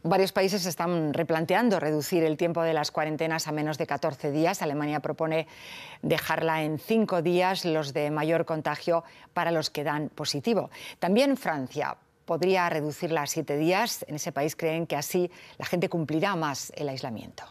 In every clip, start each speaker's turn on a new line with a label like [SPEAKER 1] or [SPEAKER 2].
[SPEAKER 1] Varios países están replanteando reducir el tiempo de las cuarentenas a menos de 14 días. Alemania propone dejarla en 5 días, los de mayor contagio para los que dan positivo. También Francia podría reducirla a 7 días. En ese país creen que así la gente cumplirá más el aislamiento.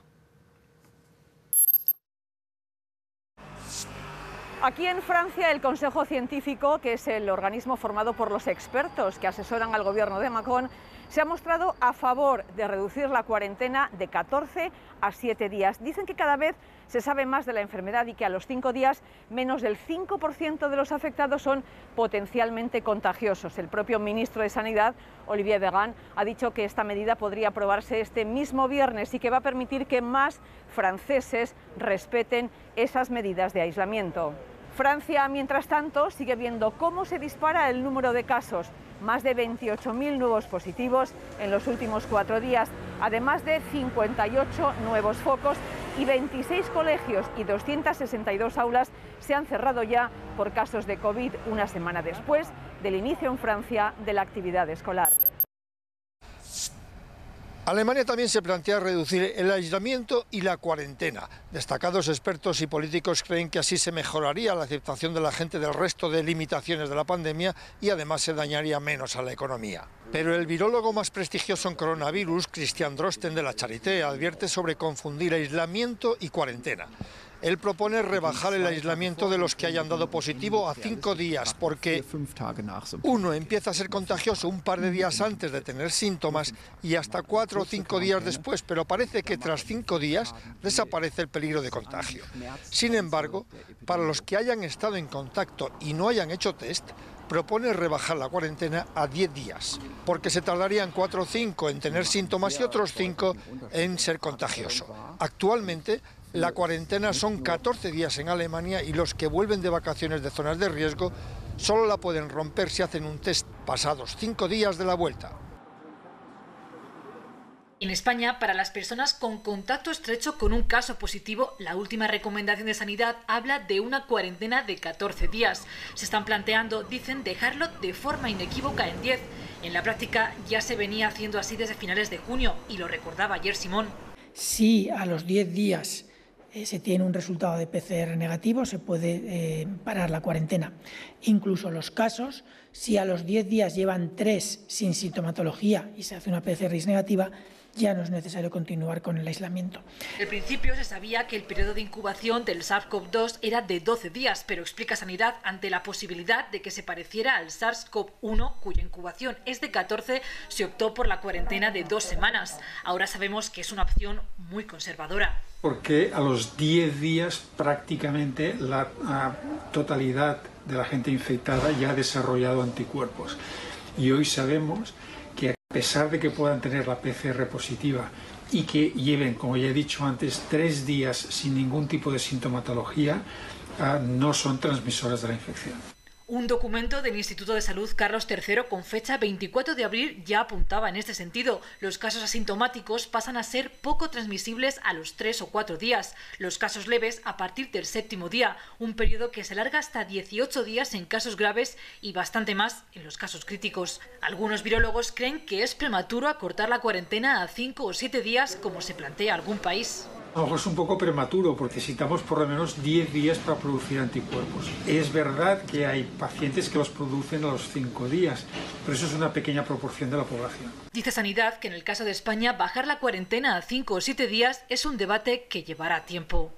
[SPEAKER 2] Aquí en Francia, el Consejo Científico, que es el organismo formado por los expertos que asesoran al gobierno de Macron, se ha mostrado a favor de reducir la cuarentena de 14 a 7 días. Dicen que cada vez se sabe más de la enfermedad y que a los 5 días menos del 5% de los afectados son potencialmente contagiosos. El propio ministro de Sanidad, Olivier Véran, ha dicho que esta medida podría aprobarse este mismo viernes y que va a permitir que más franceses respeten esas medidas de aislamiento. Francia, mientras tanto, sigue viendo cómo se dispara el número de casos. Más de 28.000 nuevos positivos en los últimos 4 días, además de 58 nuevos focos y 26 colegios y 262 aulas se han cerrado ya por casos de COVID una semana después del inicio en Francia de la actividad escolar.
[SPEAKER 3] Alemania también se plantea reducir el aislamiento y la cuarentena. Destacados expertos y políticos creen que así se mejoraría la aceptación de la gente del resto de limitaciones de la pandemia y además se dañaría menos a la economía. Pero el virólogo más prestigioso en coronavirus, Christian Drosten de la Charité, advierte sobre confundir aislamiento y cuarentena. Él propone rebajar el aislamiento de los que hayan dado positivo a 5 días, porque uno empieza a ser contagioso un par de días antes de tener síntomas y hasta 4 o 5 días después, pero parece que tras 5 días desaparece el peligro de contagio. Sin embargo, para los que hayan estado en contacto y no hayan hecho test, propone rebajar la cuarentena a 10 días, porque se tardarían 4 o 5 en tener síntomas y otros 5 en ser contagioso. Actualmente, la cuarentena son 14 días en Alemania y los que vuelven de vacaciones de zonas de riesgo solo la pueden romper si hacen un test pasados 5 días de la vuelta.
[SPEAKER 4] En España, para las personas con contacto estrecho con un caso positivo, la última recomendación de Sanidad habla de una cuarentena de 14 días. Se están planteando, dicen, dejarlo de forma inequívoca en 10. En la práctica ya se venía haciendo así desde finales de junio y lo recordaba ayer Simón.
[SPEAKER 5] Si a los 10 días se tiene un resultado de PCR negativo, se puede parar la cuarentena. Incluso los casos, si a los 10 días llevan 3 sin sintomatología y se hace una PCR negativa, ya no es necesario continuar con el aislamiento.
[SPEAKER 4] Al principio se sabía que el periodo de incubación del SARS-CoV-2 era de 12 días, pero explica Sanidad, ante la posibilidad de que se pareciera al SARS-CoV-1, cuya incubación es de 14, se optó por la cuarentena de 2 semanas. Ahora sabemos que es una opción muy conservadora.
[SPEAKER 6] Porque a los 10 días prácticamente la totalidad de la gente infectada ya ha desarrollado anticuerpos. Y hoy sabemos que a pesar de que puedan tener la PCR positiva y que lleven, como ya he dicho antes, 3 días sin ningún tipo de sintomatología, no son transmisoras de la infección.
[SPEAKER 4] Un documento del Instituto de Salud Carlos III con fecha 24 de abril ya apuntaba en este sentido. Los casos asintomáticos pasan a ser poco transmisibles a los 3 o 4 días. Los casos leves a partir del 7º día, un periodo que se alarga hasta 18 días en casos graves y bastante más en los casos críticos. Algunos virólogos creen que es prematuro acortar la cuarentena a 5 o 7 días como se plantea algún país.
[SPEAKER 6] A lo mejor es un poco prematuro porque necesitamos por lo menos 10 días para producir anticuerpos. Es verdad que hay pacientes que los producen a los 5 días, pero eso es una pequeña proporción de la población.
[SPEAKER 4] Dice Sanidad que en el caso de España bajar la cuarentena a 5 o 7 días es un debate que llevará tiempo.